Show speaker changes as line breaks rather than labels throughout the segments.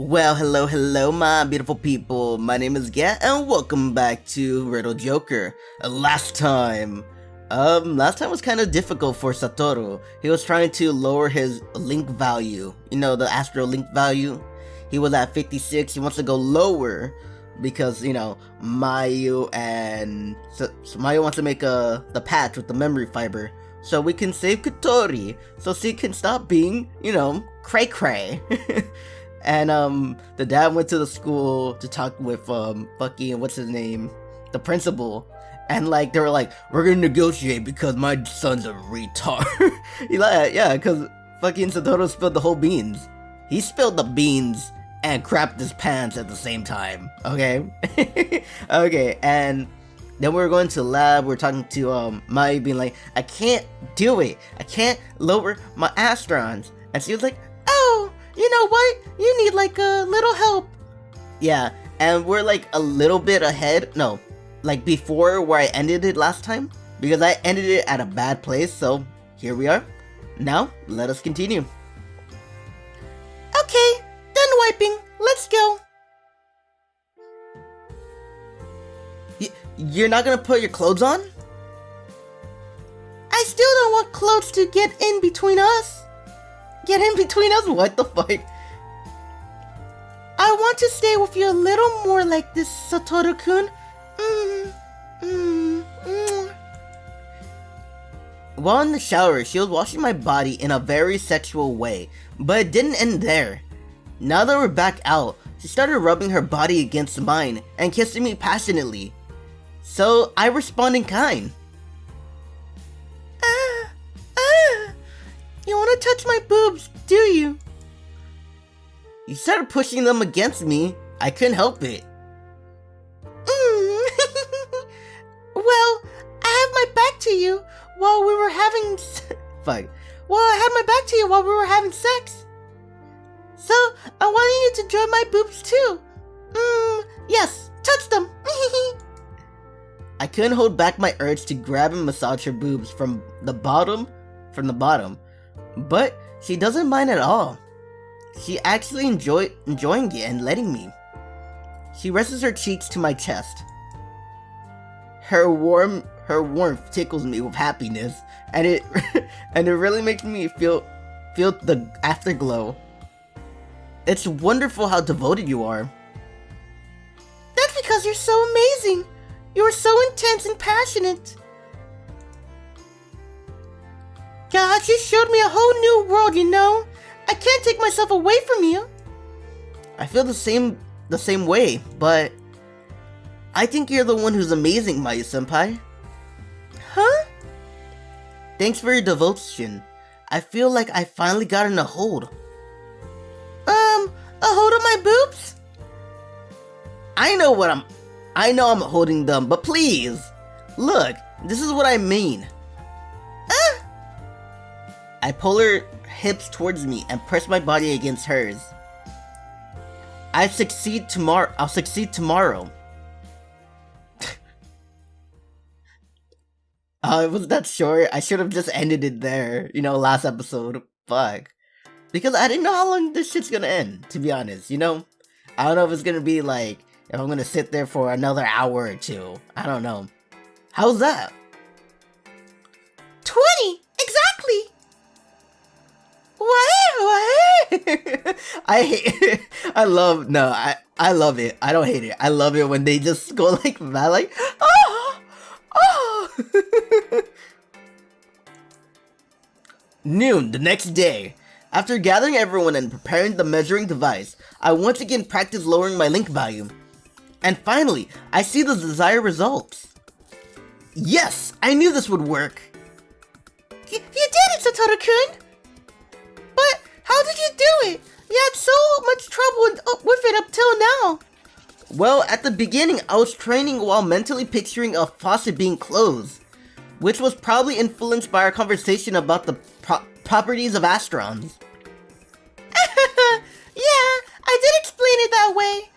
Well, hello, my beautiful people. My name is Gat, and welcome back to Riddle Joker. Last time was kind of difficult for Satoru. He was trying to lower his link value. You know, the astral link value. He was at 56. He wants to go lower because, you know, Mayu wants to make the patch with the memory fiber so we can save Kotori, so she can stop being, you know, cray. And the dad went to the school to talk with fucking what's his name, the principal, and like they were like, we're gonna negotiate because my son's a retard. He like, yeah, because fucking Satoru spilled the whole beans. He spilled the beans and crapped his pants at the same time. Okay, okay, and then we were going to lab. We are talking to Mayu, being like, I can't do it. I can't lower my Astrons, and she was like, oh. You know what? You need like a little help. Yeah, and we're like a little bit ahead. No, like before where I ended it last time. Because I ended it at a bad place, so here we are. Now, let us continue. Okay, done wiping. Let's go. You're not gonna put your clothes on? I still don't want clothes to get in between us. Get in between us? What the fuck? I want to stay with you a little more like this, Satoru-kun. While in the shower, she was washing my body in a very sexual way, but it didn't end there. Now that we're back out, she started rubbing her body against mine and kissing me passionately. So I respond in kind. You want to touch my boobs, do you? You started pushing them against me. I couldn't help it. Well, I have my back to you while we were having fuck. Well, I had my back to you while we were having sex. So, I wanted you to join my boobs too. Yes, touch them. I couldn't hold back my urge to grab and massage her boobs from the bottom. But she doesn't mind at all. She actually enjoying it and letting me. She rests her cheeks to my chest. Her warmth tickles me with happiness, and it really makes me feel the afterglow. It's wonderful how devoted you are. That's because you're so amazing. You are so intense and passionate. God, you showed me a whole new world, you know? I can't take myself away from you. I feel the same way, but I think you're the one who's amazing, Mayu-senpai. Huh? Thanks for your devotion. I feel like I finally gotten a hold. A hold of my boobs? I know I'm holding them, but please. Look, this is what I mean. I pull her hips towards me and press my body against hers. I'll succeed tomorrow. It was that short. I should have just ended it there, you know, last episode. Fuck. Because I didn't know how long this shit's gonna end, to be honest, you know? I don't know if it's gonna be like, if I'm gonna sit there for another hour or two. I don't know. How's that? 20! Exactly! What? I love it. I don't hate it. I love it when they just go like that, like, oh. Noon the next day. After gathering everyone and preparing the measuring device, I once again practice lowering my link value. And finally, I see the desired results. Yes, I knew this would work. You did it, Satoru-kun! But how did you do it? You had so much trouble with it up till now. Well, at the beginning, I was training while mentally picturing a faucet being closed, which was probably influenced by our conversation about the properties of Astrons. Yeah, I did explain it that way.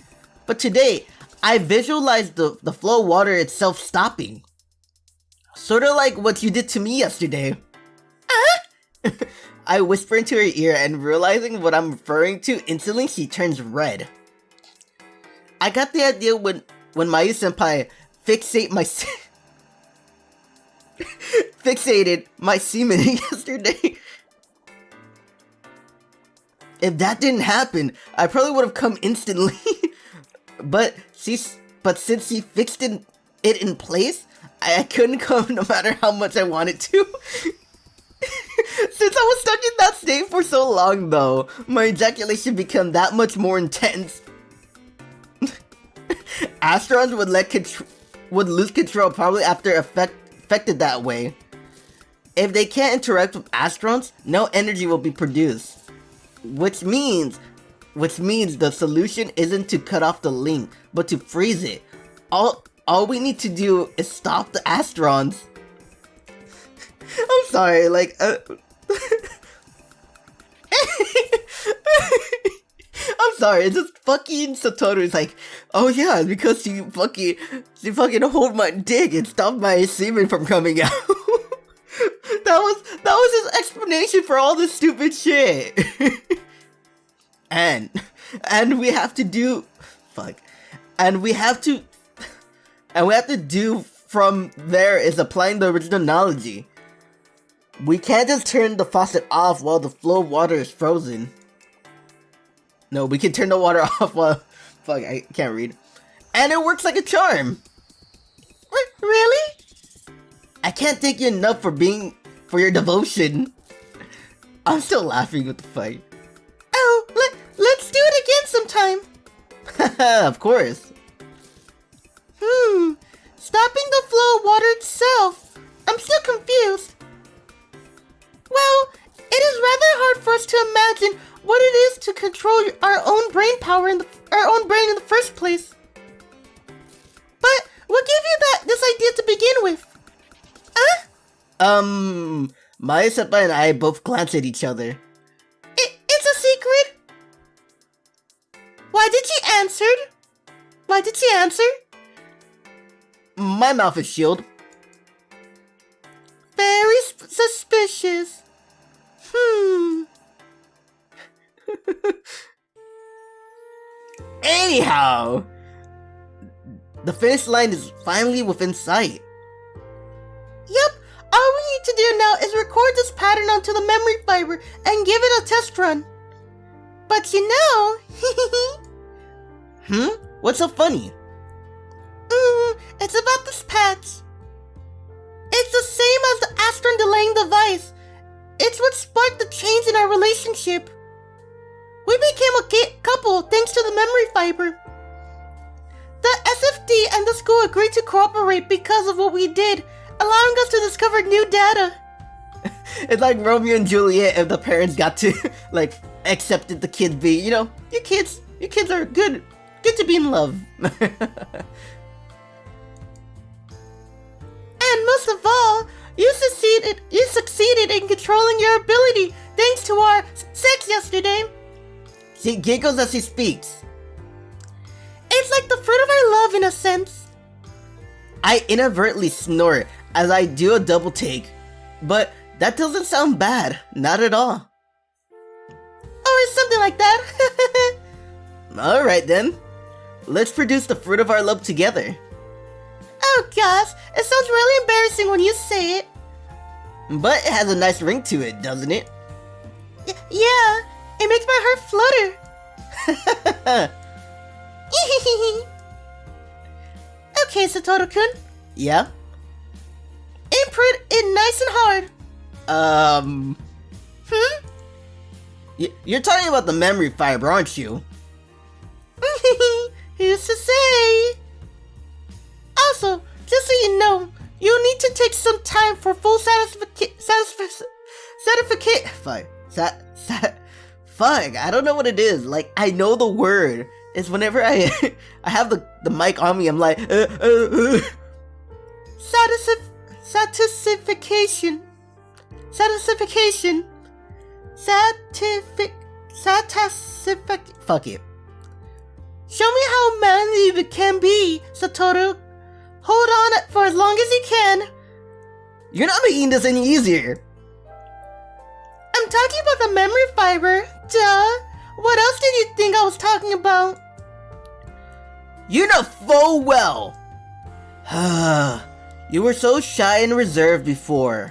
But today, I visualized the flow of water itself stopping. Sort of like what you did to me yesterday. I whisper into her ear and realizing what I'm referring to, instantly she turns red. I got the idea when Mayu-senpai fixated my semen yesterday. If that didn't happen, I probably would have come instantly. but since she fixed it in place, I couldn't come no matter how much I wanted to. Since I was stuck in that state for so long though, my ejaculation became that much more intense. Astrons would lose control probably after affected that way. If they can't interact with Astrons, no energy will be produced. Which means the solution isn't to cut off the link, but to freeze it. All we need to do is stop the Astrons. I'm sorry, like, I'm sorry, it's just fucking Satoru is like, oh yeah, because she fucking hold my dick and stop my semen from coming out. That was his explanation for all this stupid shit. and we have to do from there is applying the original analogy. We can't just turn the faucet off while the flow of water is frozen. No, we can turn the water off while... Fuck, I can't read. And it works like a charm! Really? I can't thank you enough for your devotion. I'm still laughing with the fight. Oh, let's do it again sometime. Of course. Stopping the flow of water itself. I'm still confused. Well, it is rather hard for us to imagine what it is to control our own brain power in the first place. But what gave you this idea to begin with? Mayu-senpai and I both glanced at each other. It's a secret? Why did she answer? My mouth is sealed. Very suspicious. Anyhow, the finish line is finally within sight. Yep, all we need to do now is record this pattern onto the memory fiber and give it a test run. But you know... What's so funny? It's about this patch. It's the same as the Astron delaying device. It's what sparked the change in our relationship. We became a couple thanks to the memory fiber. The SFD and the school agreed to cooperate because of what we did, allowing us to discover new data. It's like Romeo and Juliet if the parents got to, like, accepted the kids be, you know, you kids are good to be in love. And most of all, you succeeded in controlling your ability thanks to our sex yesterday. She giggles as she speaks. It's like the fruit of our love in a sense. I inadvertently snort as I do a double take, but that doesn't sound bad, not at all. Or something like that. Alright then, let's produce the fruit of our love together. Oh gosh, it sounds really embarrassing when you say it. But it has a nice ring to it, doesn't it? Yeah, it makes my heart flutter. Okay, Satoru-kun. Yeah? Imprint it nice and hard. You're talking about the memory fiber, aren't you? Who's to say? Also, just so you know, you'll need to take some time for full Fuck, I don't know what it is. Like, I know the word. It's whenever I have the mic on me, I'm like, Satisfaction. Fuck it. Show me how manly you can be, Satoru. Hold on for as long as you can. You're not making this any easier. I'm talking about the memory fiber. Duh. What else did you think I was talking about? You know full well. You were so shy and reserved before.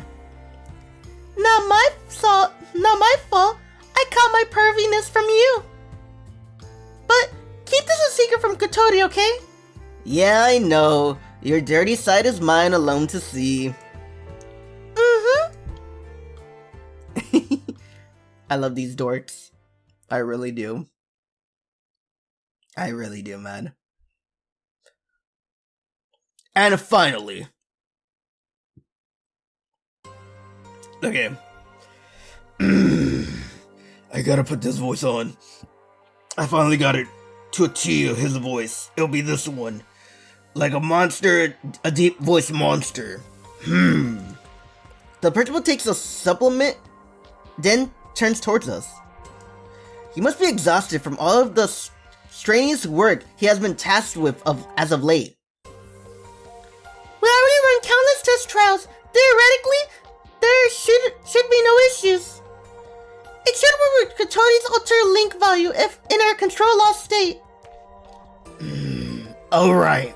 Not my fault. Not my fault. I caught my perviness from you. But keep this a secret from Kotori, okay? Yeah, I know. Your dirty side is mine alone to see. I love these dorks. I really do. I really do, man. And finally. Okay. I gotta put this voice on. I finally got it to a T of his voice. It'll be this one. Like a monster, a deep voice monster. The principal takes a supplement, then turns towards us. He must be exhausted from all of the strenuous work he has been tasked with as of late. We already run countless test trials. Theoretically, there should be no issues. It should work with Kotori's alter link value if in our control lost state. Alright.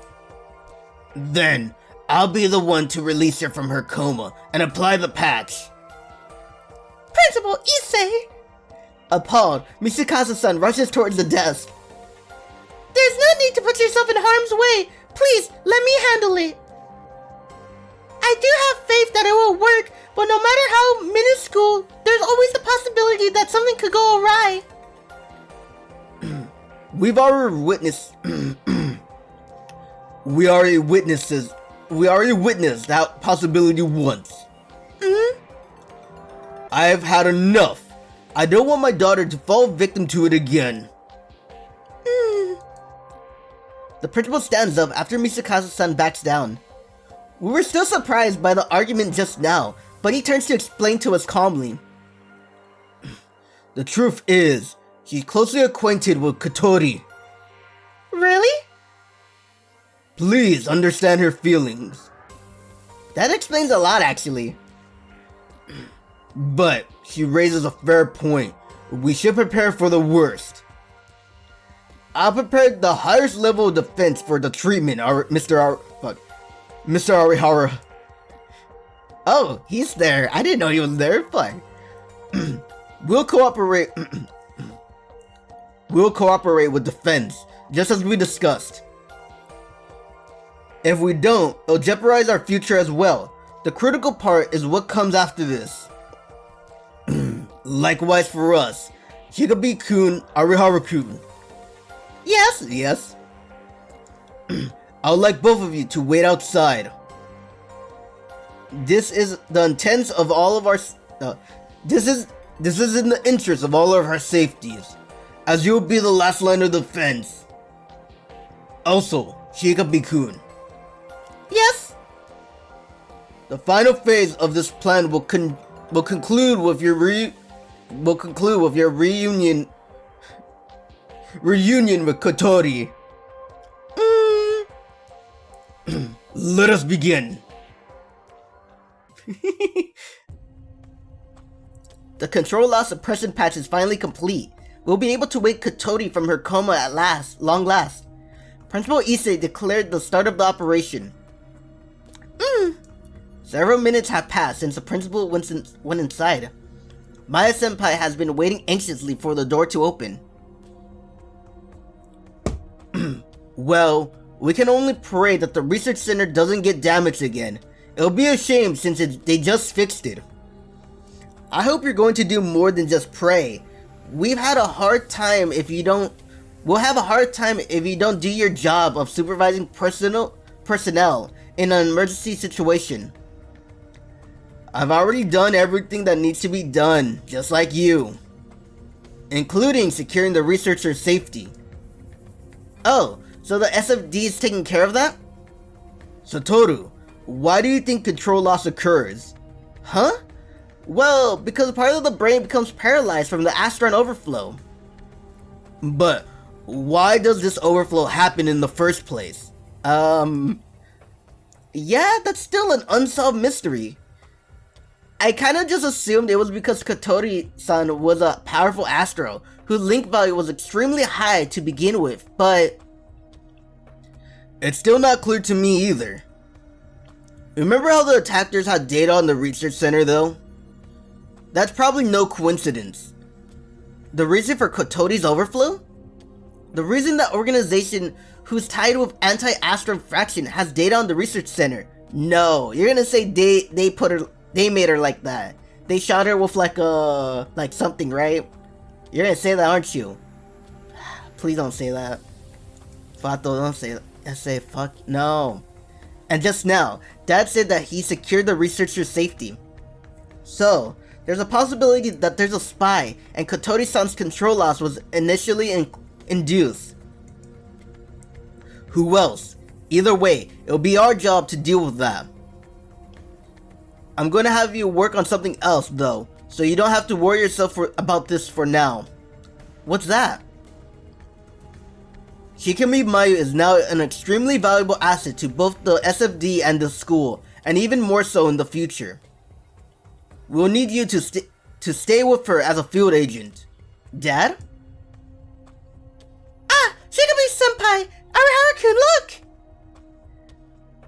Then, I'll be the one to release her from her coma and apply the patch. Principal Issei! Appalled, Misakazu-san rushes towards the desk. There's no need to put yourself in harm's way. Please, let me handle it. I do have faith that it will work, but no matter how minuscule, there's always the possibility that something could go awry. We already witnessed that possibility once. I've had enough. I don't want my daughter to fall victim to it again. The principal stands up after Misakazu-san backs down. We were still surprised by the argument just now, but he turns to explain to us calmly. The truth is, she's closely acquainted with Kotori. Really? Please understand her feelings. That explains a lot, actually. But she raises a fair point. We should prepare for the worst. I prepared the highest level of defense for the treatment, Mr. Arihara. Oh, he's there. I didn't know he was there. Fine. We'll cooperate. We'll cooperate with defense, just as we discussed. If we don't, it'll jeopardize our future as well. The critical part is what comes after this. Likewise for us, Hikari-kun, Arihara-kun. Yes. I would like both of you to wait outside. This is the intents of all of our. This is in the interest of all of our safeties, as you will be the last line of defense. Also, Hikari-kun. Yes. The final phase of this plan will conclude with your reunion with Kotori. Let us begin. The control loss suppression patch is finally complete. We'll be able to wake Kotori from her coma at long last. Principal Issei declared the start of the operation. Several minutes have passed since the principal went inside. Maya-senpai has been waiting anxiously for the door to open. Well, we can only pray that the research center doesn't get damaged again. It'll be a shame since they just fixed it. I hope you're going to do more than just pray. We'll have a hard time if you don't do your job of supervising personnel in an emergency situation. I've already done everything that needs to be done, just like you. Including securing the researcher's safety. Oh, so the SFD is taking care of that? Satoru, why do you think control loss occurs? Huh? Well, because part of the brain becomes paralyzed from the Astron overflow. But why does this overflow happen in the first place? Yeah, that's still an unsolved mystery. I kinda just assumed it was because Kotori-san was a powerful astral, whose link value was extremely high to begin with, but it's still not clear to me either. Remember how the attackers had data on the research center though? That's probably no coincidence. The reason for Kotori's overflow? The reason that organization who's tied with anti-Astron fraction has data on the research center. No, you're gonna say they made her like that. They shot her with like something, right? You're gonna say that, aren't you? Please don't say that. Fato, don't say that. I say fuck no. And just now, Dad said that he secured the researcher's safety. So, there's a possibility that there's a spy and Kotori-san's control loss was initially induced. Who else? Either way, it'll be our job to deal with that. I'm gonna have you work on something else though, so you don't have to worry yourself about this for now. What's that? Shikami Mayu is now an extremely valuable asset to both the SFD and the school, and even more so in the future. We'll need you to stay with her as a field agent. Dad? Ah! Shikami-senpai! Arihara-kun, look!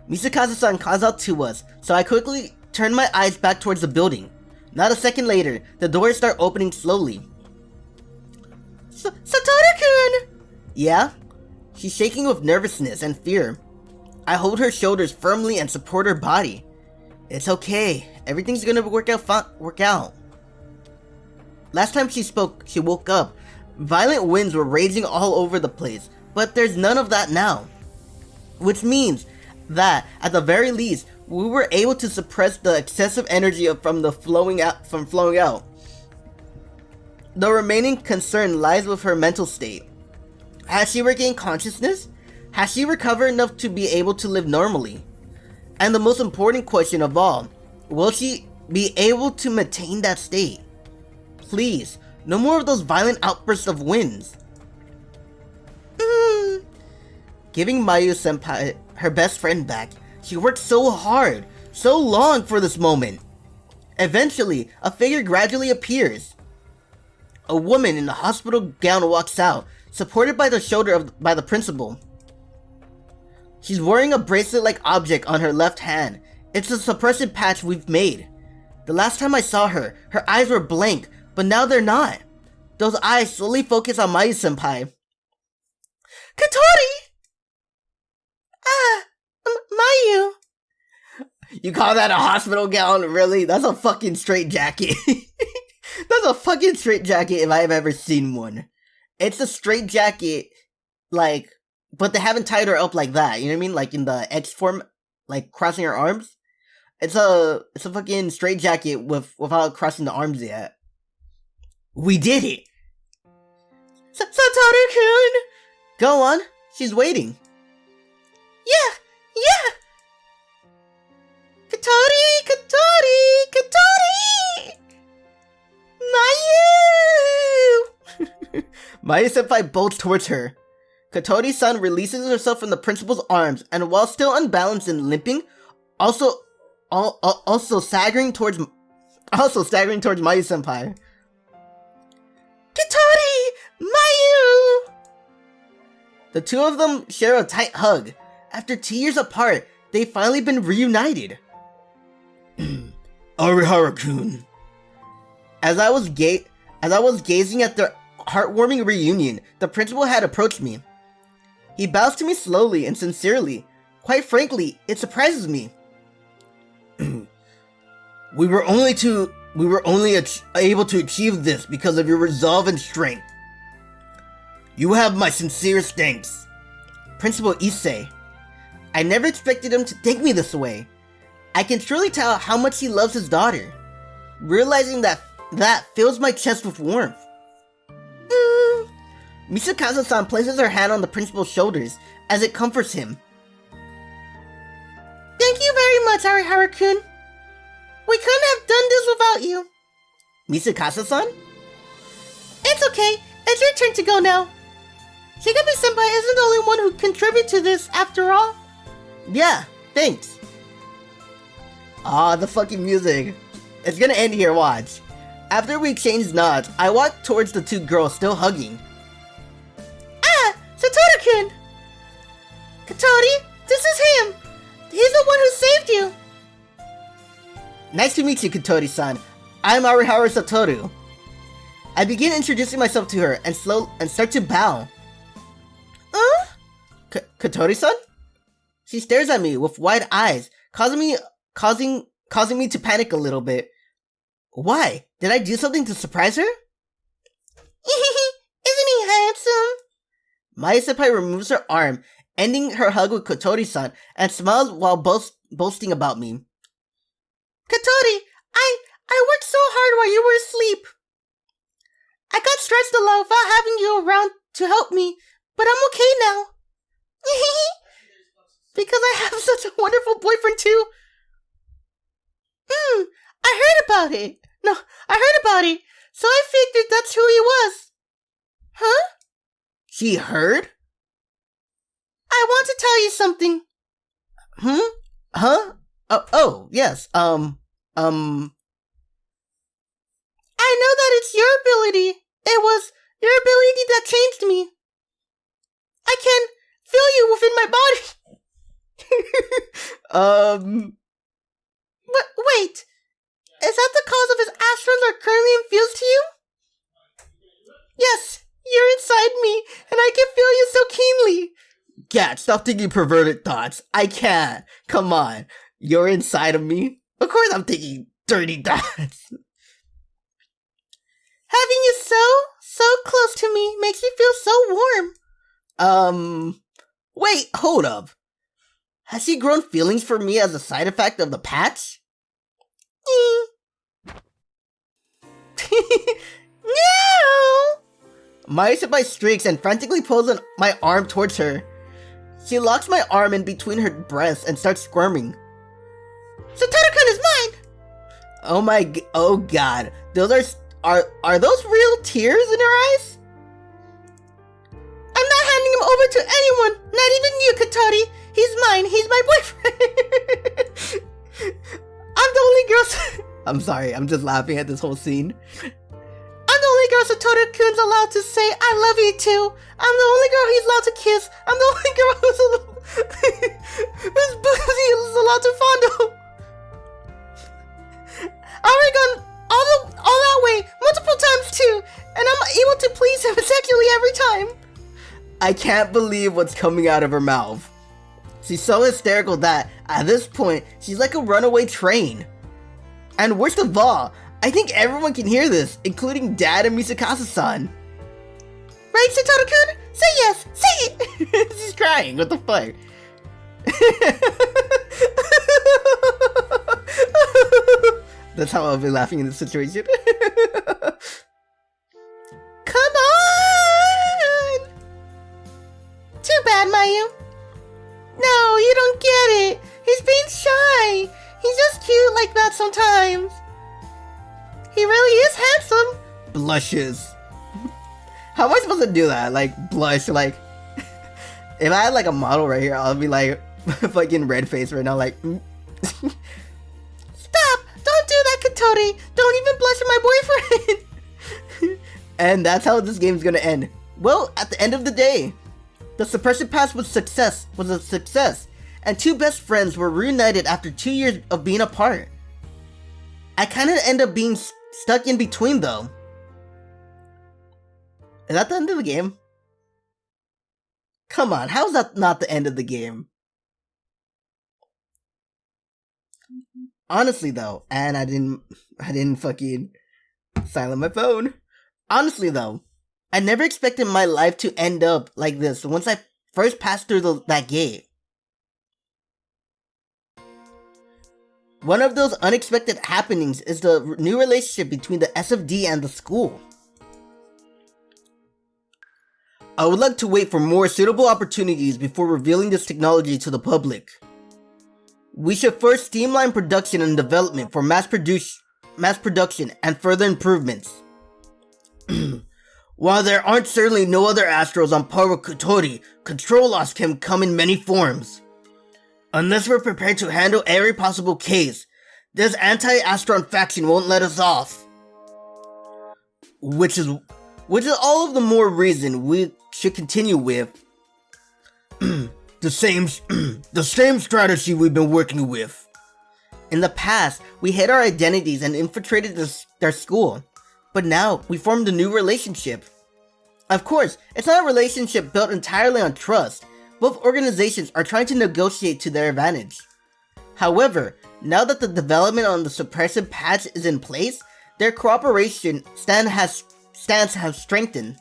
Misakazu-san calls out to us, so I quickly turn my eyes back towards the building. Not a second later, the doors start opening slowly. Satoru-kun! Yeah? She's shaking with nervousness and fear. I hold her shoulders firmly and support her body. It's okay. Everything's gonna work out. Last time she spoke, she woke up. Violent winds were raging all over the place, but there's none of that now. Which means that, at the very least, we were able to suppress the excessive energy from flowing out. The remaining concern lies with her mental state. Has she regained consciousness? Has she recovered enough to be able to live normally? And the most important question of all, will she be able to maintain that state? Please, no more of those violent outbursts of winds. Giving Mayu-senpai her best friend back, she worked so hard, so long for this moment. Eventually, a figure gradually appears. A woman in a hospital gown walks out, supported by the shoulder by the principal. She's wearing a bracelet-like object on her left hand. It's a suppression patch we've made. The last time I saw her, her eyes were blank, but now they're not. Those eyes slowly focus on Mayu-senpai. Kotori! Mayu! You call that a hospital gown? Really? That's a fucking straitjacket. That's a fucking straitjacket if I've ever seen one. It's a straitjacket, like, but they haven't tied her up like that, you know what I mean? Like in the X form, like crossing her arms. It's a fucking straitjacket without crossing the arms yet. We did it! Satoru-kun! Go on, she's waiting. Yeah! Kotori! Mayu! Mayu-senpai bolts towards her. Kotori-san releases herself from the principal's arms, and while still unbalanced and limping, also staggering towards Mayu-senpai. Kotori! Mayu! The two of them share a tight hug. After 2 years apart, they've finally been reunited. Arihara-kun. As I was gazing at their heartwarming reunion, the principal had approached me. He bows to me slowly and sincerely. Quite frankly, it surprises me. We were only able to achieve this because of your resolve and strength. You have my sincerest thanks. Principal Issei. I never expected him to thank me this way. I can truly tell how much he loves his daughter. Realizing that fills my chest with warmth. Misakazu-san places her hand on the principal's shoulders as it comforts him. Thank you very much, Arihara-kun. We couldn't have done this without you. Misakazu-san? It's okay. It's your turn to go now. Shikami-senpai isn't the only one who contributed to this, after all. Yeah, thanks. Ah, the fucking music. It's gonna end here, watch. After we exchanged nods, I walked towards the two girls still hugging.
Ah! Satoru-kun! Kotori, this is him! He's the one who saved you!
Nice to meet you, Kotori-san. I'm Arihara Satoru. I begin introducing myself to her and start to bow.
Huh?
Kotori-san? She stares at me with wide eyes, causing me to panic a little bit. Why? Did I do something to surprise her?
Isn't he handsome?
Mayu-senpai removes her arm, ending her hug with Kotori-san, and smiles while boasting about me.
Kotori, I worked so hard while you were asleep. I got stressed a lot without having you around to help me, but I'm okay now. Because I have such a wonderful boyfriend too. I heard about it. No, I heard about it, so I figured that's who he was. Huh?
She heard?
I want to tell you something.
Huh? Oh, yes,
I know that it's your ability. It was your ability that changed me. I can feel you within my body. But wait, is that the cause of his astrals are currently infused to you? Yes, you're inside me, and I can feel you so keenly.
Gat, stop thinking perverted thoughts. I can't. Come on. You're inside of me? Of course I'm thinking dirty thoughts.
Having you so close to me makes me feel so warm.
Wait, hold up. Has she grown feelings for me as a side effect of the patch?
No!
Mayu-senpai streaks and frantically pulls my arm towards her. She locks my arm in between her breasts and starts squirming.
Satoru-kun is mine!
Oh god. Those are those real tears in her eyes?
I'm not handing him over to anyone, not even you, Kotori. He's mine, he's my boyfriend. I'm the only girl...
I'm sorry, I'm just laughing at this whole scene.
I'm the only girl Satoru-kun's allowed to say I love you to. I'm the only girl he's allowed to kiss. I'm the only girl whose booty is allowed to fondle. I already gone all that way, multiple times too, and I'm able to please him sexually every time.
I can't believe what's coming out of her mouth. She's so hysterical that, at this point, she's like a runaway train. And worst of all, I think everyone can hear this, including Dad and Misakasa-san.
Right, Satoru-kun? Say yes! Say it!
She's crying, what the fuck? That's how I'll be laughing in this situation.
Come on! Too bad, Mayu. No, you don't get it. He's being shy. He's just cute like that sometimes. He really is handsome.
Blushes. How am I supposed to do that? Like, blush, like... If I had, like, a model right here, I'll be, like, fucking red face right now, like...
Stop! Don't do that, Kotori! Don't even blush at my boyfriend!
And that's how this game's gonna end. Well, at the end of the day, the suppression pass was a success, and two best friends were reunited after 2 years of being apart. I kinda end up being stuck in between though. Is that the end of the game? Come on, how is that not the end of the game? Honestly though, and I didn't fucking silent my phone. Honestly though, I never expected my life to end up like this once I first passed through that gate. One of those unexpected happenings is the new relationship between the SFD and the school. I would like to wait for more suitable opportunities before revealing this technology to the public. We should first streamline production and development for mass production and further improvements. While there aren't certainly no other Astrals on par with Kotori, control loss can come in many forms. Unless we're prepared to handle every possible case, This anti-Astron faction won't let us off. Which is all of the more reason we should continue with the same strategy we've been working with. In the past, we hid our identities and infiltrated their school. But now, we formed a new relationship. Of course, it's not a relationship built entirely on trust. Both organizations are trying to negotiate to their advantage. However, now that the development on the suppressive patch is in place, their cooperation stance has strengthened.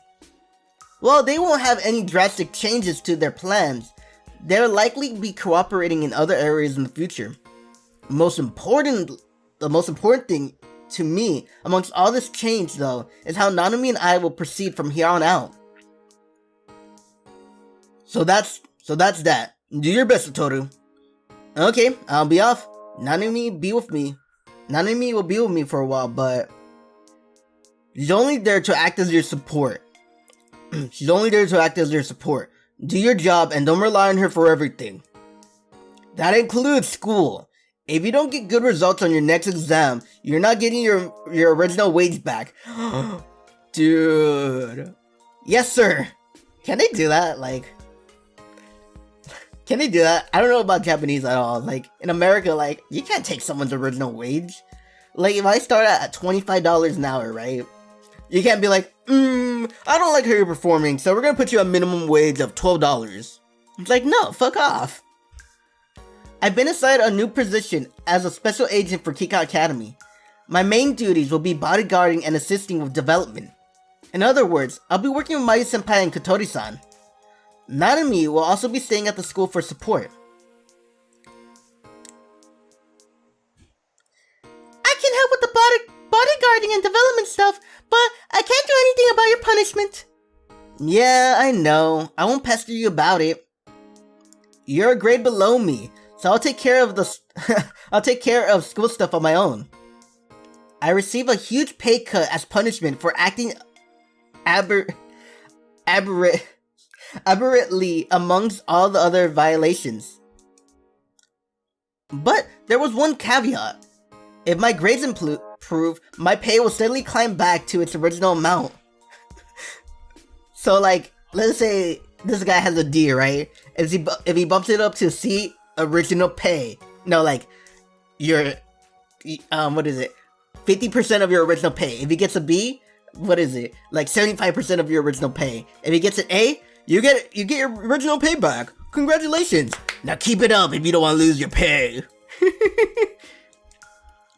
While they won't have any drastic changes to their plans, they'll likely be cooperating in other areas in the future. The most important thing to me amongst all this change, though, is how Nanami and I will proceed from here on out. So that's that. Do your best, Satoru. Okay, I'll be off. Nanami will be with me for a while, but she's only there to act as your support. Do your job and don't rely on her for everything. That includes school. If you don't get good results on your next exam, you're not getting your original wage back. Dude. Yes, sir. Can they do that? Can they do that? I don't know about Japanese at all. In America, you can't take someone's original wage. If I start at $25 an hour, right? You can't be like, I don't like how you're performing, so we're gonna put you a minimum wage of $12. It's like, no, fuck off. I've been assigned a new position as a special agent for Kika Academy. My main duties will be bodyguarding and assisting with development. In other words, I'll be working with Mayu-senpai and Kotori-san. Nanami will also be staying at the school for support.
I can help with the bodyguarding and development stuff, but I can't do anything about your punishment.
Yeah, I know. I won't pester you about it. You're a grade below me, so I'll take care of school stuff on my own. I receive a huge pay cut as punishment for acting aberrantly amongst all the other violations. But there was one caveat. If my grades improve, my pay will steadily climb back to its original amount. So let's say this guy has a D, right? If he bumps it up to C, original pay. No, your, what is it? 50% of your original pay. If he gets a B, what is it? 75% of your original pay. If he gets an A, you get your original pay back. Congratulations. Now keep it up if you don't want to lose your pay.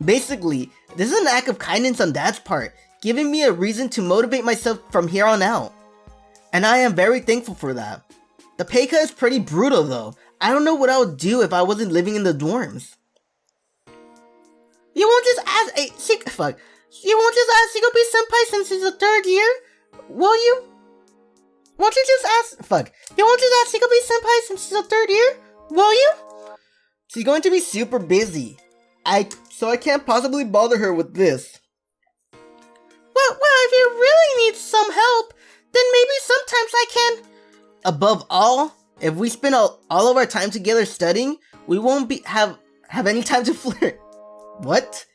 Basically, this is an act of kindness on Dad's part, giving me a reason to motivate myself from here on out. And I am very thankful for that. The pay cut is pretty brutal though. I don't know what I would do if I wasn't living in the dorms.
You won't just ask You won't just ask Shikobi Senpai since it's the third year? Will you? Won't you just ask You won't just ask Shikobi Senpai since it's the third year? Will you?
She's going to be super busy. So I can't possibly bother her with this.
Well, if you really need some help, then maybe sometimes I can.
Above all, if we spend all of our time together studying, we won't have any time to flirt. What?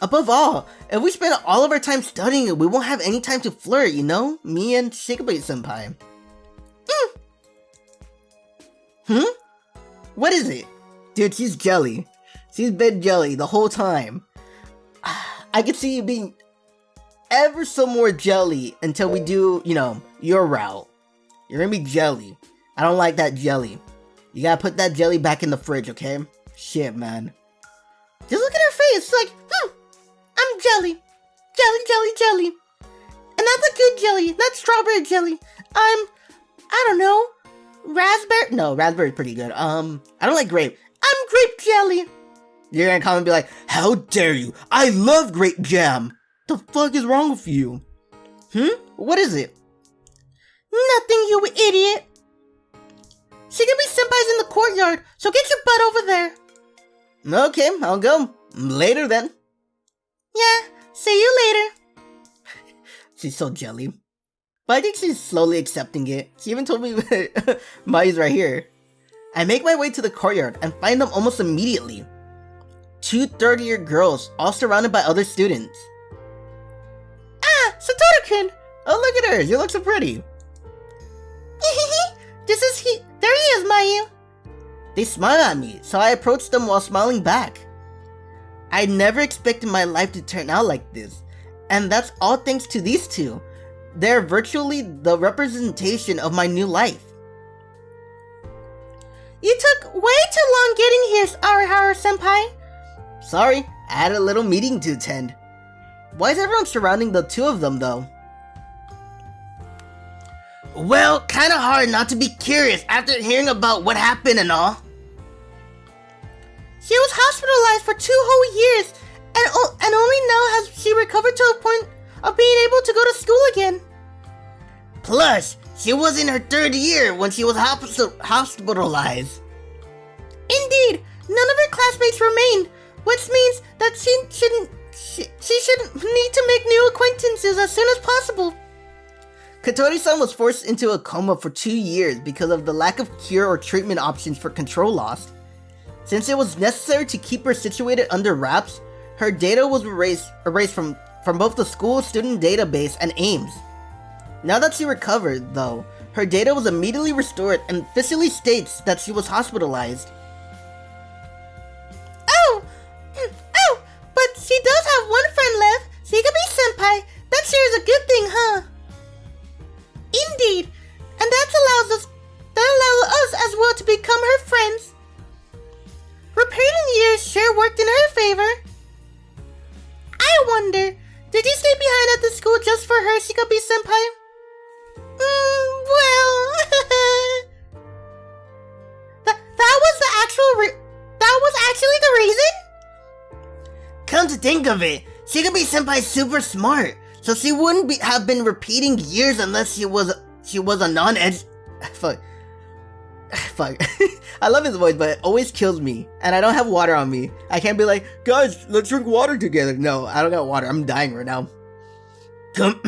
Above all, if we spend all of our time studying, we won't have any time to flirt, you know? Me and Shikobi Senpai. What is it? Dude, she's jelly. She's been jelly the whole time. I could see you being ever so more jelly until we do, your route. You're gonna be jelly. I don't like that jelly. You gotta put that jelly back in the fridge, okay? Shit, man.
Just look at her face. It's I'm jelly. Jelly. And that's a good jelly, not strawberry jelly. I don't know, raspberry?
No, raspberry's pretty good. I don't like grape.
I'm grape jelly.
You're gonna come and be like, how dare you? I love grape jam. The fuck is wrong with you? What is it?
Nothing, you idiot. Shikobi Senpai's in the courtyard, so get your butt over there.
Okay, I'll go. Later then.
Yeah, see you later.
She's so jelly. But I think she's slowly accepting it. She even told me Mayu's right here. I make my way to the courtyard and find them almost immediately. two third-year girls, all surrounded by other students.
Ah, Satoru-kun!
Oh, look at her! You look so pretty!
There he is, Mayu!
They smiled at me, so I approached them while smiling back. I never expected my life to turn out like this, and that's all thanks to these two. They're virtually the representation of my new life.
You took way too long getting here, Arihara-senpai.
Sorry, I had a little meeting to attend. Why is everyone surrounding the two of them, though? Well, kinda hard not to be curious after hearing about what happened and all.
She was hospitalized for 2 whole years, and only now has she recovered to a point of being able to go to school again.
Plus, she was in her 3rd year when she was hospitalized.
Indeed, none of her classmates remained, which means that she shouldn't need to make new acquaintances as soon as possible.
Kotori-san was forced into a coma for 2 years because of the lack of cure or treatment options for control loss. Since it was necessary to keep her situated under wraps, her data was erased from both the school student database and AIMS. Now that she recovered, though, her data was immediately restored and officially states that she was hospitalized.
Oh, but she does have one friend left, HIKARI-senpai. That sure is a good thing, huh? Indeed, and that allows us as well to become her friends. Repeating years sure worked in her favor. I wonder, did you stay behind at the school just for her, HIKARI-senpai? Well, that was actually the reason?
Come to think of it, HIKARI-senpai is super smart, so she wouldn't have been repeating years unless she was a non-edge. Fuck. I love his voice, but it always kills me, and I don't have water on me. I can't be like, guys, let's drink water together. No, I don't got water. I'm dying right now. Come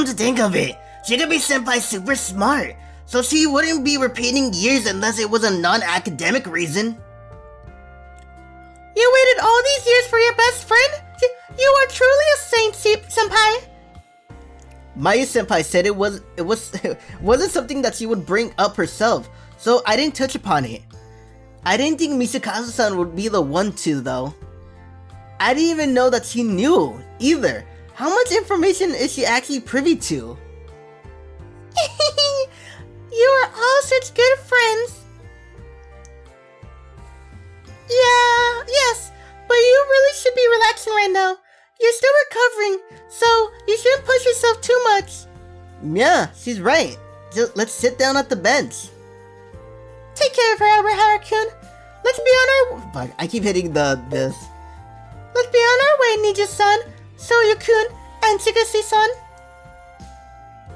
to think of it, HIKARI-senpai is super smart, so she wouldn't be repeating years unless it was a non-academic reason.
You waited all these years for your best friend? You are truly a saint, senpai.
Mayu-senpai said it wasn't something that she would bring up herself, so I didn't touch upon it. I didn't think Mishikazu-san would be the one to, though. I didn't even know that she knew, either. How much information is she actually privy to?
You are all such good friends. Yes, but you really should be relaxing right now. You're still recovering, so you shouldn't push yourself too much.
Yeah, she's right. Just let's sit down at the bench.
Take care of her, Arihara-kun. Let's be on our...
Fuck, I keep hitting this.
Let's be on our way, Niju-san, Soyu-kun, and Chiguchi-san.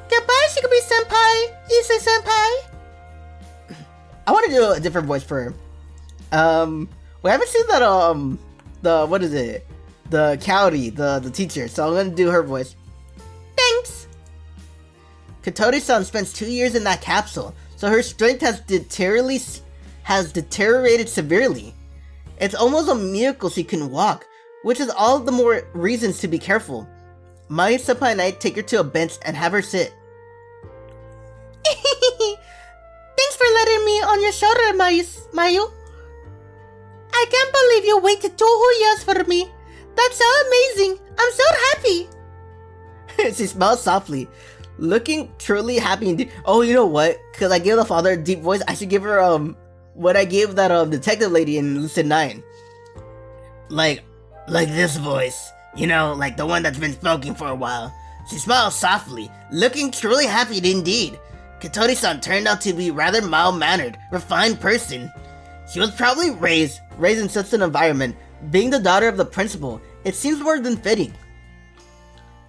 Goodbye, Shikari-senpai, Issei-senpai.
I want to do a different voice for her. We haven't seen that, what is it? The Kaori, the teacher, so I'm gonna do her voice.
Thanks.
Kotori-san spends 2 years in that capsule, so her strength has deteriorated severely. It's almost a miracle she can walk, which is all the more reasons to be careful. Mayu-senpai and I take her to a bench and have her sit.
Thanks for letting me on your shoulder, Mayu. I can't believe you waited 2 whole years for me. That's so amazing. I'm so happy.
She smiles softly, looking truly happy indeed. Oh, you know what? Because I gave the father a deep voice, I should give her what I gave that detective lady in Lucid 9. Like this voice. You know, like the one that's been smoking for a while. She smiles softly, looking truly happy indeed. Kotori-san turned out to be rather mild-mannered, refined person. She was probably raised in such an environment. Being the daughter of the principal, it seems more than fitting.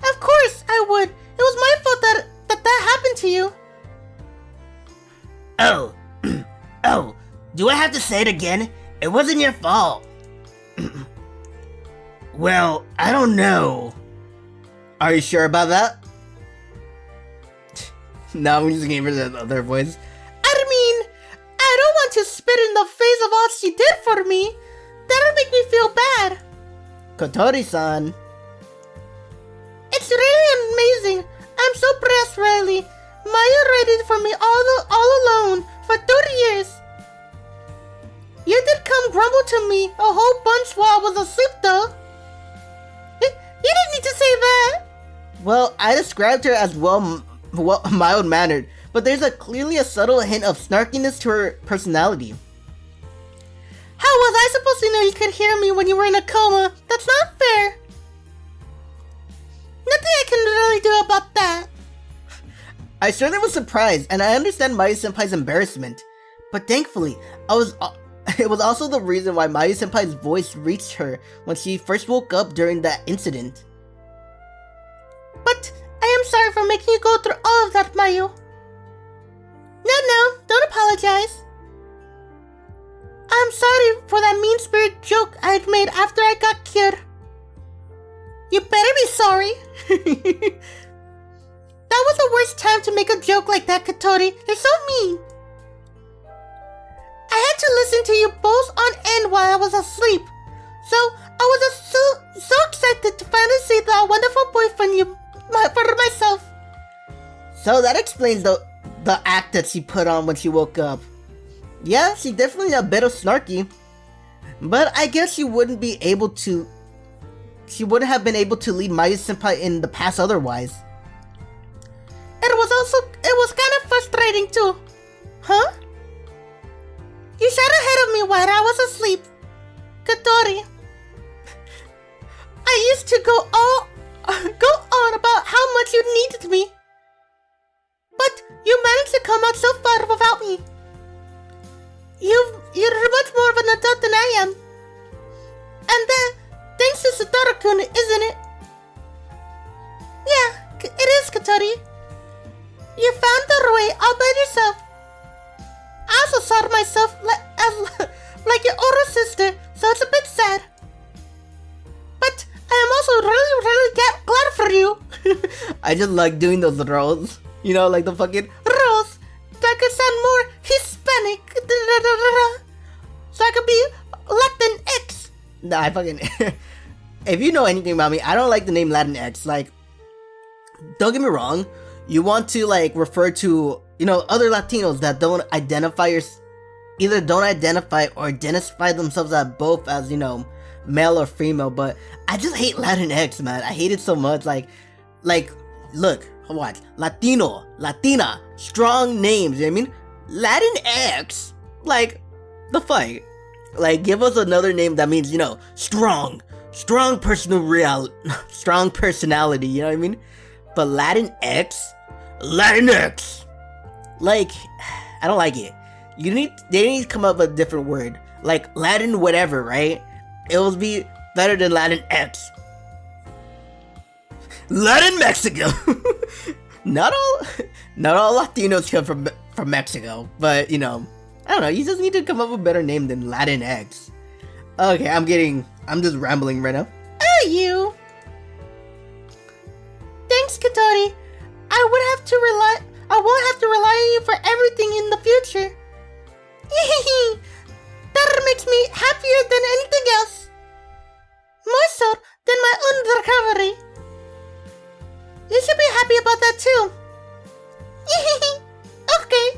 Of course I would. It was my fault that happened to you.
Oh, do I have to say it again? It wasn't your fault. Well, I don't know. Are you sure about that? No, I'm just giving her the other voice.
I mean, I don't want to spit in the face of all she did for me. never make me feel bad.
Kotori-san.
It's really amazing. I'm so blessed, really. Mayu raided for me all alone for 30 years. You did come grumble to me a whole bunch while I was asleep, though. You didn't need to say that.
Well, I described her as mild-mannered, but there's clearly a subtle hint of snarkiness to her personality.
How was I supposed to know you could hear me when you were in a coma? That's not fair. Nothing I can really do about that.
I certainly was surprised, and I understand Mayu-senpai's embarrassment. But thankfully, it was also the reason why Mayu-senpai's voice reached her when she first woke up during that incident.
But I am sorry for making you go through all of that, Mayu. No, don't apologize. I'm sorry for that mean-spirited joke I had made after I got cured. You better be sorry. That was the worst time to make a joke like that, Kotori. You're so mean. I had to listen to you both on end while I was asleep. So I was just so excited to finally see that wonderful boyfriend for myself.
So that explains the act that she put on when she woke up. Yeah, she's definitely a bit of snarky. But I guess she wouldn't have been able to lead Mayu-senpai in the past otherwise.
It was kind of frustrating too. Huh? You shot ahead of me while I was asleep. Kotori. I used to go on about how much you needed me. But you managed to come out so far without me. You're much more of an adult than I am. And then, thanks to Satoru-kun, isn't it? Yeah, it is, Kotori. You found the way all by yourself. I also saw myself like your older sister, so it's a bit sad. But I am also really glad for you.
I just like doing those rolls. You know, like the fucking
rolls. That could sound more Hispanic. So I could be Latin X.
Nah, I fucking... If you know anything about me, I don't like the name Latin X. Like, don't get me wrong. You want to, like, refer to, you know, other Latinos that don't identify either don't identify or identify themselves as both as, you know, male or female. But I just hate Latin X, man. I hate it so much. Like, look, watch. Latino, Latina, strong names, you know what I mean? Latin X, like, the fuck? Like, give us another name that means, you know, strong personality, you know what I mean? But Latin X, like, I don't like it. They need to come up with a different word, like Latin whatever, right? It will be better than Latin X. Latin Mexico. Not all Latinos come from Mexico, but you know, I don't know. You just need to come up with a better name than Latin X. Okay, I'm just rambling right now.
Oh, you. Thanks, Kotori. I won't have to rely on you for everything in the future. That makes me happier than anything else. More so than my own recovery. You should be happy about that too. Okay.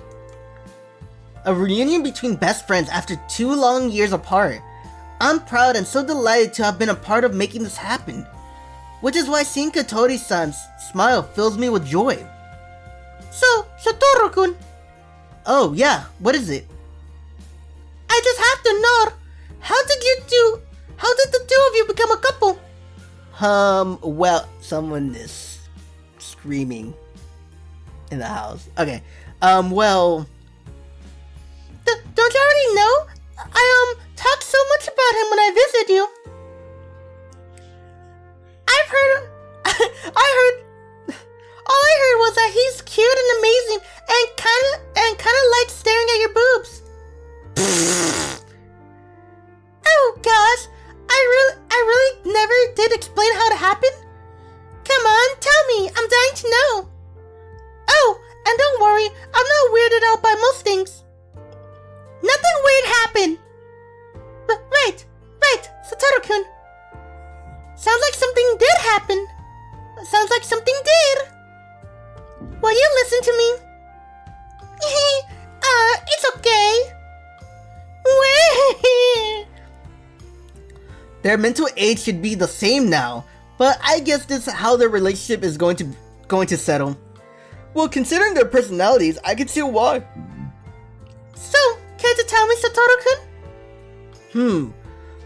A reunion between best friends after 2 long years apart. I'm proud and so delighted to have been a part of making this happen. Which is why seeing Kotori-san's smile fills me with joy.
So, Satoru-kun.
Oh yeah, what is it?
I just have to know, how did the two of you become a couple?
Well, someone is screaming in the house. Okay, well...
Don't you already know? I talk so much about him when I visit you. All I heard was that he's cute and amazing and kinda likes staring at your boobs. Oh gosh, I really never did explain how it happened. Come on, tell me, I'm dying to know. Oh, and don't worry, I'm not weirded out by most things. Nothing weird happened. Wait,
Their mental age should be the same now, but I guess this is how their relationship is going to settle. Well, considering their personalities, I can see why.
So, care to tell me, Satoru-kun?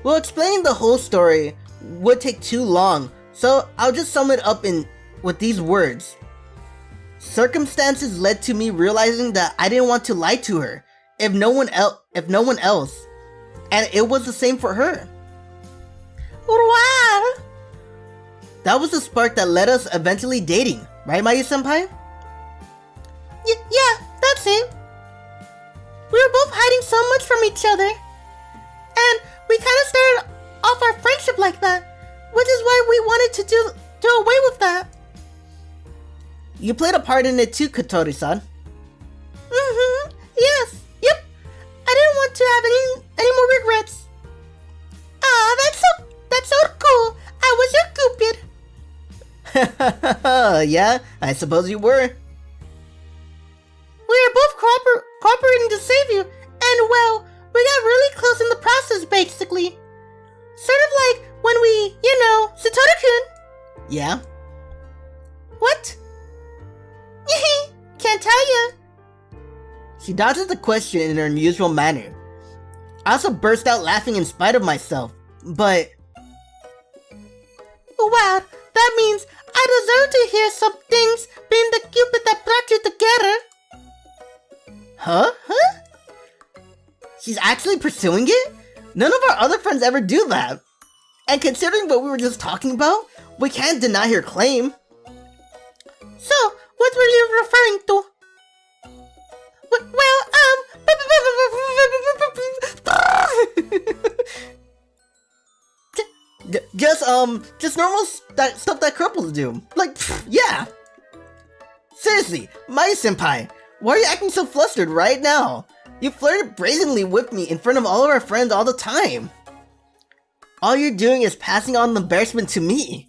Well, explaining the whole story would take too long, so I'll just sum it up with these words. Circumstances led to me realizing that I didn't want to lie to her, if no one else, and it was the same for her.
Wow!
That was the spark that led us eventually dating, right, Mayu-senpai?
Yeah, that's it. We were both hiding so much from each other, and we kind of started off our friendship like that, which is why we wanted to do away with that.
You played a part in it too, Kotori-san.
Yes, yep. I didn't want to have any more regrets. That's so cool. I was your cupid.
Yeah, I suppose you were.
We were both cooperating to save you, and well, we got really close in the process, basically. Sort of like when we, Satoru-kun.
Yeah?
What? Can't tell you.
She dodges the question in her usual manner. I also burst out laughing in spite of myself, but...
Wow, that means I deserve to hear some things, being the cupid that brought you together.
Huh? She's actually pursuing it? None of our other friends ever do that. And considering what we were just talking about, we can't deny her claim.
So, what were you referring to?
Just normal stuff that cripples do. Like, yeah. Seriously, Mayu-senpai, why are you acting so flustered right now? You flirted brazenly with me in front of all of our friends all the time. All you're doing is passing on the embarrassment to me.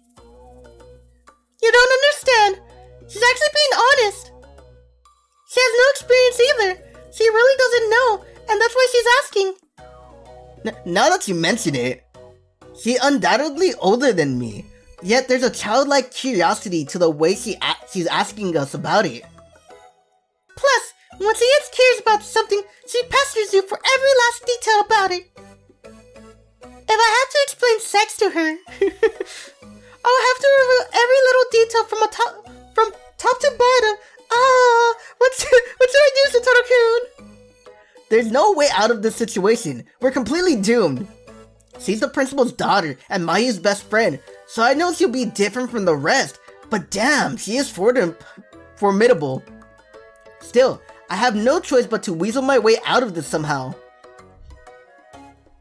You don't understand. She's actually being honest. She has no experience either. She really doesn't know, and that's why she's asking.
Now that you mention it, she's undoubtedly older than me, yet there's a childlike curiosity to the way she's asking us about it.
Plus, when she gets curious about something, she pesters you for every last detail about it. If I had to explain sex to her, I would have to reveal every little detail from top to bottom. What should I do, Satoru-kun?
There's no way out of this situation. We're completely doomed. She's the principal's daughter and Mayu's best friend, so I know she'll be different from the rest, but damn, she is formidable. Still, I have no choice but to weasel my way out of this somehow.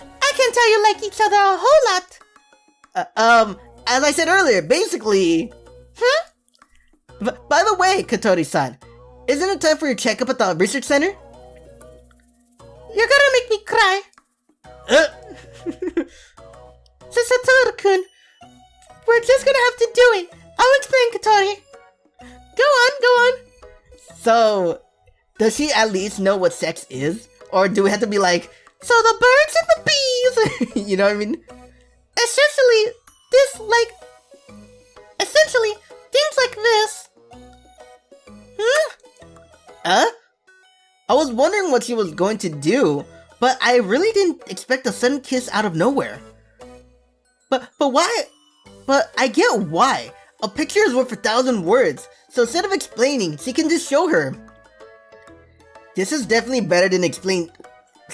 I can tell you like each other a whole lot.
As I said earlier, basically... By the way, Kotori-san, isn't it time for your checkup at the research center?
You're gonna make me cry. Satoru-kun, we're just gonna have to do it. I'll explain, Kotori. Go on.
So, does she at least know what sex is? Or do we have to be like,
so the birds and the bees?
You know what I mean?
Essentially, things like this.
I was wondering what she was going to do, but I really didn't expect a sudden kiss out of nowhere. But why? But I get why. A picture is worth 1,000 words, so instead of explaining, she can just show her. This is definitely better than explain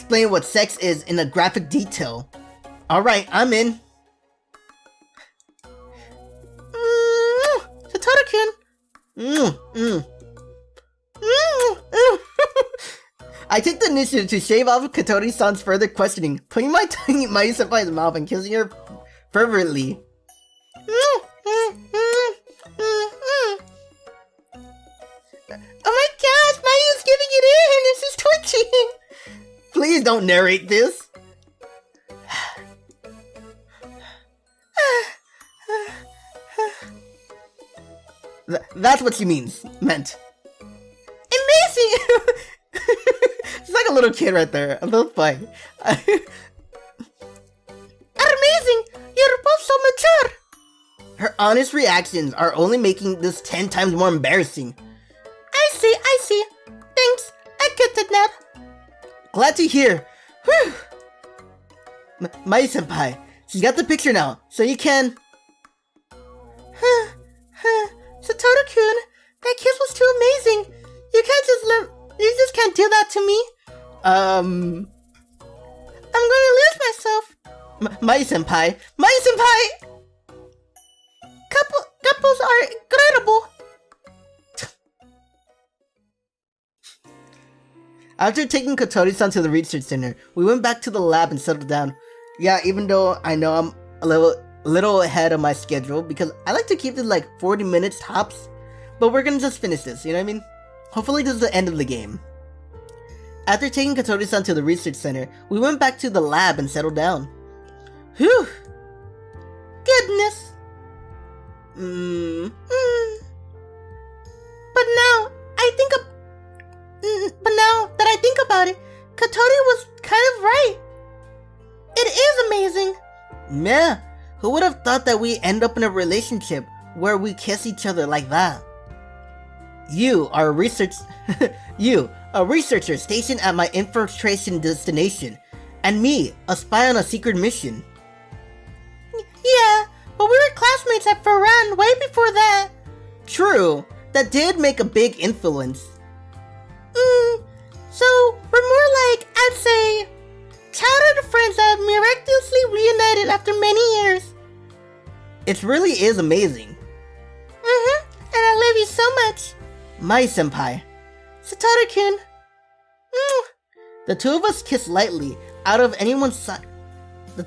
what sex is in a graphic detail. Alright, I'm in.
Satoru-kun.
I take the initiative to shave off Kotori-san's further questioning, putting my tongue in Mayu-senpai's mouth and kissing her fervently.
Oh my gosh, Mayu's giving it in! This is twitching!
Please don't narrate this! That's what she meant.
Amazing!
She's like a little kid right there. A little funny.
Amazing! You're both so mature.
Her honest reactions are only making this 10 times more embarrassing.
I see. Thanks, I get it now.
Glad to hear. Whew. Mayu-senpai, she's got the picture now, so you can...
Satoru-kun, that kiss was too amazing. You just can't do that to me. I'm gonna lose myself.
Mayu-senpai!
Couples are incredible.
After taking Kotori-san to the research center, we went back to the lab and settled down. Yeah, even though I know I'm a little ahead of my schedule, because I like to keep it like 40 minutes tops, but we're gonna just finish this, you know what I mean? Hopefully this is the end of the game. After taking Kotori-san to the research center, we went back to the lab and settled down. Whew!
Goodness. But now that I think about it, Kotori was kind of right. It is amazing.
Yeah, who would have thought that we end up in a relationship where we kiss each other like that? You are a researcher stationed at my infiltration destination, and me, a spy on a secret mission.
Yeah, but we were classmates at Ferran way before that.
True, that did make a big influence.
So we're more like, I'd say, childhood friends that have miraculously reunited after many years.
It really is amazing.
And I love you so much.
Mayu-senpai.
Satoru-kun.
The two of us kiss lightly out of anyone's sight. The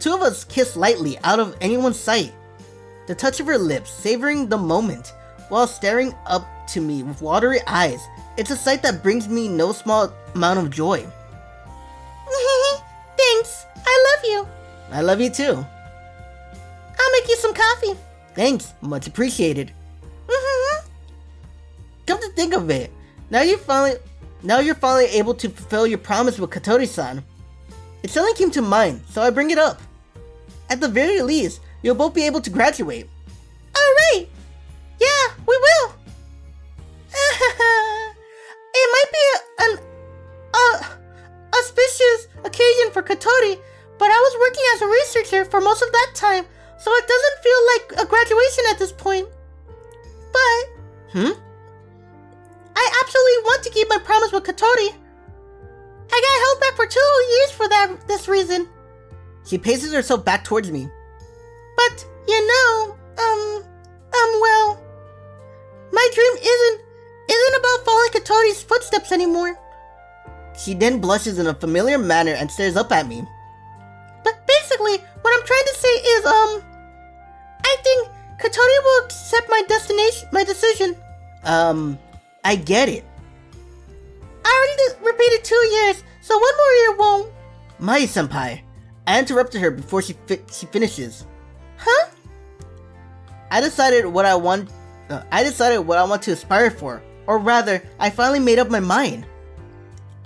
touch of her lips, savoring the moment, while staring up to me with watery eyes. It's a sight that brings me no small amount of joy.
Thanks. I love you.
I love you too.
I'll make you some coffee.
Thanks. Much appreciated. Come to think of it, now you're finally able to fulfill your promise with Kotori-san. It suddenly came to mind, so I bring it up. At the very least, you'll both be able to graduate.
Alright! Yeah, we will! It might be an auspicious occasion for Kotori, but I was working as a researcher for most of that time, so it doesn't feel like a graduation at this point. But... I absolutely want to keep my promise with Kotori. I got held back for 2 years for this reason.
She paces herself back towards me.
But, well, my dream isn't about following Kotori's footsteps anymore.
She then blushes in a familiar manner and stares up at me.
But basically, what I'm trying to say is, I think Kotori will accept my decision.
I get it.
I already repeated 2 years, so 1 more year won't.
Mayu-senpai. I interrupted her before she finishes.
Huh?
I decided what I want to aspire for, or rather, I finally made up my mind.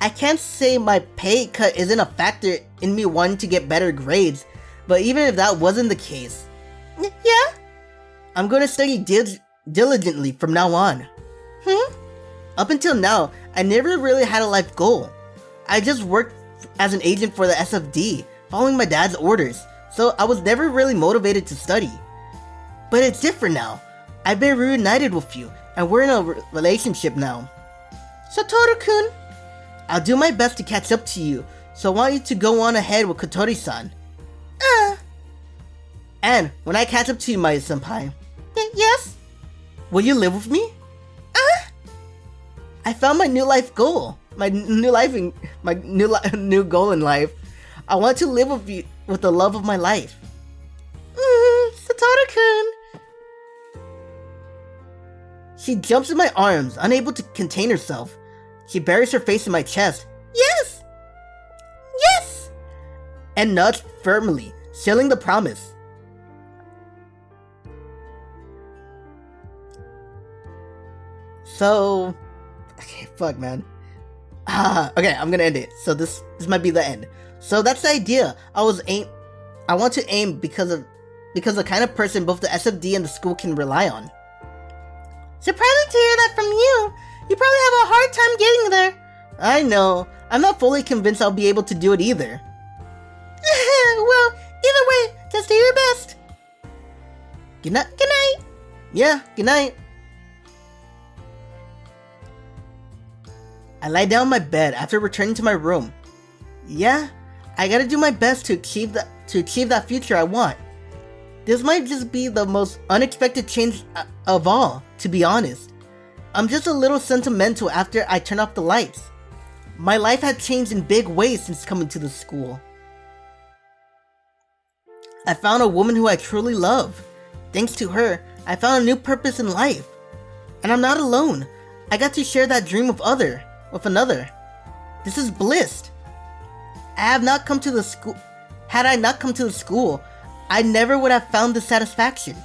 I can't say my pay cut isn't a factor in me wanting to get better grades, but even if that wasn't the case,
yeah?
I'm going to study diligently from now on. Up until now, I never really had a life goal. I just worked as an agent for the SFD, following my dad's orders, so I was never really motivated to study. But it's different now. I've been reunited with you, and we're in a relationship now.
Satoru-kun.
I'll do my best to catch up to you, so I want you to go on ahead with Kotori-san. And when I catch up to you, Mayu-senpai.
Yes?
Will you live with me? I found my new life goal. My new goal in life. I want to live with you with the love of my life.
Satoru-kun.
She jumps in my arms, unable to contain herself. She buries her face in my chest.
Yes! Yes!
And nods firmly, sealing the promise. So... Okay, fuck, man. Okay, I'm gonna end it. So this might be the end. So that's the idea. I want to aim because of because the kind of person both the SFD and the school can rely on.
Surprising to hear that from you. You probably have a hard time getting there.
I know. I'm not fully convinced I'll be able to do it either.
Well, either way, just do your best.
Good night.
Good night.
Yeah, good night. I lie down in my bed after returning to my room. Yeah, I gotta do my best to achieve that future I want. This might just be the most unexpected change of all, to be honest. I'm just a little sentimental after I turn off the lights. My life had changed in big ways since coming to the school. I found a woman who I truly love. Thanks to her, I found a new purpose in life. And I'm not alone. I got to share that dream with another. This is bliss. Had I not come to the school, I never would have found this satisfaction.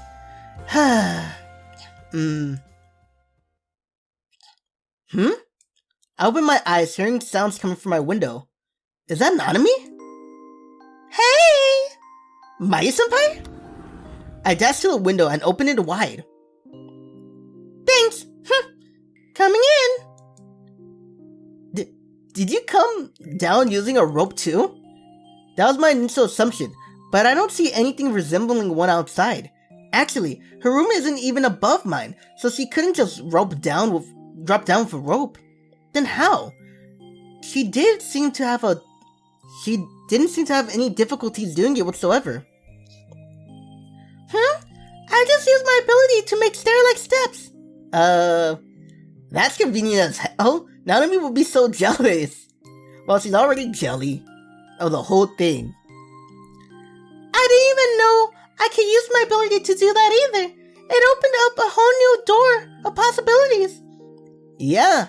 I opened my eyes, hearing sounds coming from my window. Is that Nanami?
Hey!
Mayu-senpai? I dashed to the window and opened it wide.
Thanks. Coming in.
Did you come down using a rope too? That was my initial assumption, but I don't see anything resembling one outside. Actually, her room isn't even above mine, so she couldn't just drop down with a rope. Then how? She didn't seem to have any difficulties doing it whatsoever.
I just used my ability to make stair-like steps.
That's convenient as hell. Nanami would be so jealous. Well, she's already jelly of the whole thing.
I didn't even know I could use my ability to do that either. It opened up a whole new door of possibilities.
Yeah.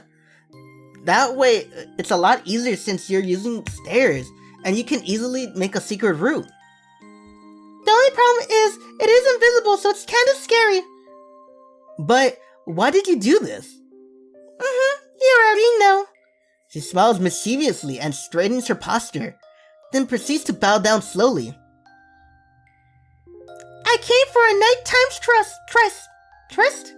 That way, it's a lot easier since you're using stairs, and you can easily make a secret route.
The only problem is, it is invisible, so it's kinda scary.
But, why did you do this?
You already know.
She smiles mischievously and straightens her posture, then proceeds to bow down slowly.
I came for a nighttime tryst?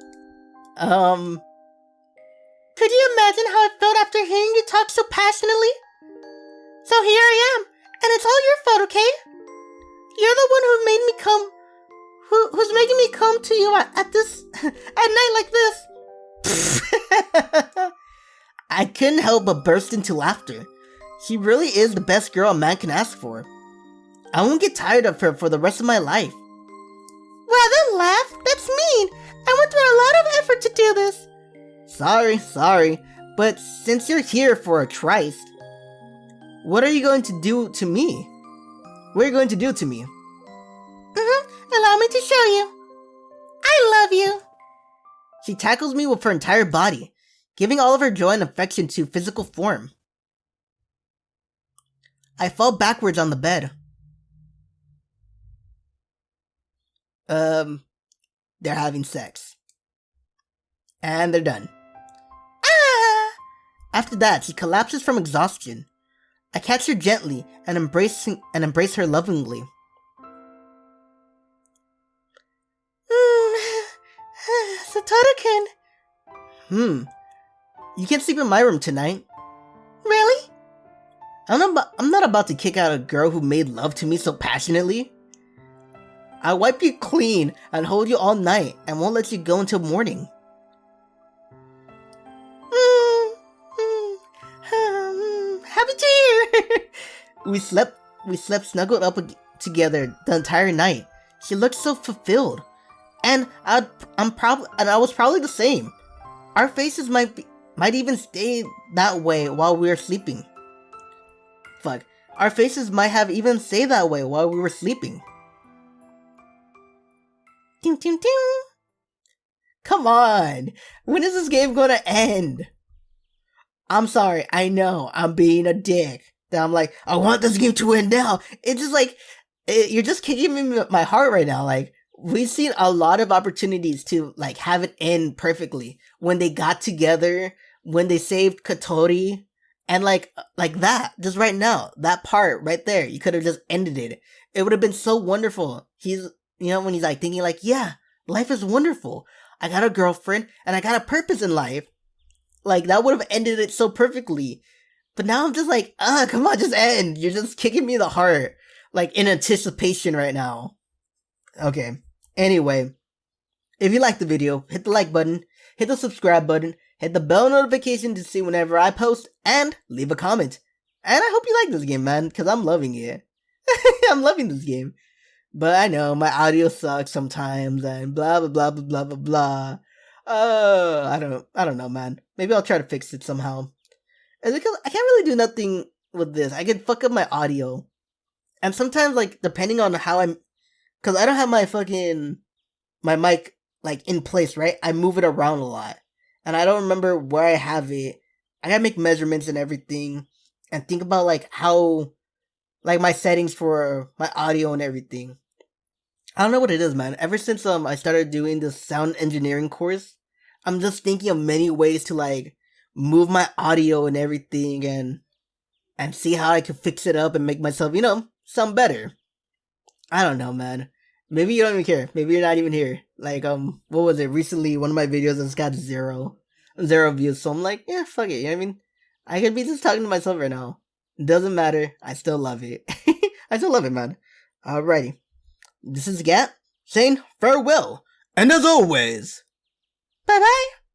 Could you imagine how it felt after hearing you talk so passionately? So here I am, and it's all your fault, okay? You're the one who made me come, who's making me come to you at night like this.
I couldn't help but burst into laughter. She really is the best girl a man can ask for. I won't get tired of her for the rest of my life.
Well, don't laugh. That's mean. I went through a lot of effort to do this.
Sorry, but since you're here for a tryst, what are you going to do to me? What are you going to do to me?
Allow me to show you. I love you.
She tackles me with her entire body, giving all of her joy and affection to physical form. I fall backwards on the bed. They're having sex. And they're done.
Ah!
After that, she collapses from exhaustion. I catch her gently and embrace her lovingly.
Satoru-kun.
You can't sleep in my room tonight.
Really?
I'm not about to kick out a girl who made love to me so passionately. I'll wipe you clean and hold you all night and won't let you go until morning.
Happy to hear.
We slept snuggled up together the entire night. She looked so fulfilled, and I was probably the same. Our faces might even stay that way while we were sleeping. Our faces might have even stayed that way while we were sleeping.
Ding, ding, ding.
Come on! When is this game gonna end? I'm sorry, I know, I'm being a dick. That I'm like, I want this game to end now. It's just like, you're just kicking me my heart right now. Like, we've seen a lot of opportunities to, like, have it end perfectly. When they got together, when they saved Kotori, and like that, just right now, that part right there, you could have just ended it. It would have been so wonderful. You know, when he's like thinking like, yeah, life is wonderful. I got a girlfriend and I got a purpose in life. Like, that would have ended it so perfectly. But now I'm just like, come on, just end. You're just kicking me in the heart. Like, in anticipation right now. Okay. Anyway, if you liked the video, hit the like button, hit the subscribe button, hit the bell notification to see whenever I post, and leave a comment. And I hope you like this game, man, because I'm loving it. I'm loving this game. But I know, my audio sucks sometimes, and blah, blah, blah, blah, blah, blah, blah. I don't know, man. Maybe I'll try to fix it somehow. It's because I can't really do nothing with this. I can fuck up my audio. And sometimes, like, depending on how because I don't have my mic, like, in place, right? I move it around a lot. And I don't remember where I have it. I gotta make measurements and everything. And think about, like, how, like, my settings for my audio and everything. I don't know what it is, man. Ever since I started doing this sound engineering course, I'm just thinking of many ways to, like, move my audio and everything and see how I can fix it up and make myself, sound better. I don't know, man. Maybe you don't even care. Maybe you're not even here. Like, what was it? Recently, one of my videos has got zero views. So I'm like, yeah, fuck it. You know what I mean? I could be just talking to myself right now. It doesn't matter. I still love it. I still love it, man. Alrighty. This is Gat saying farewell. And as always,
Bye bye.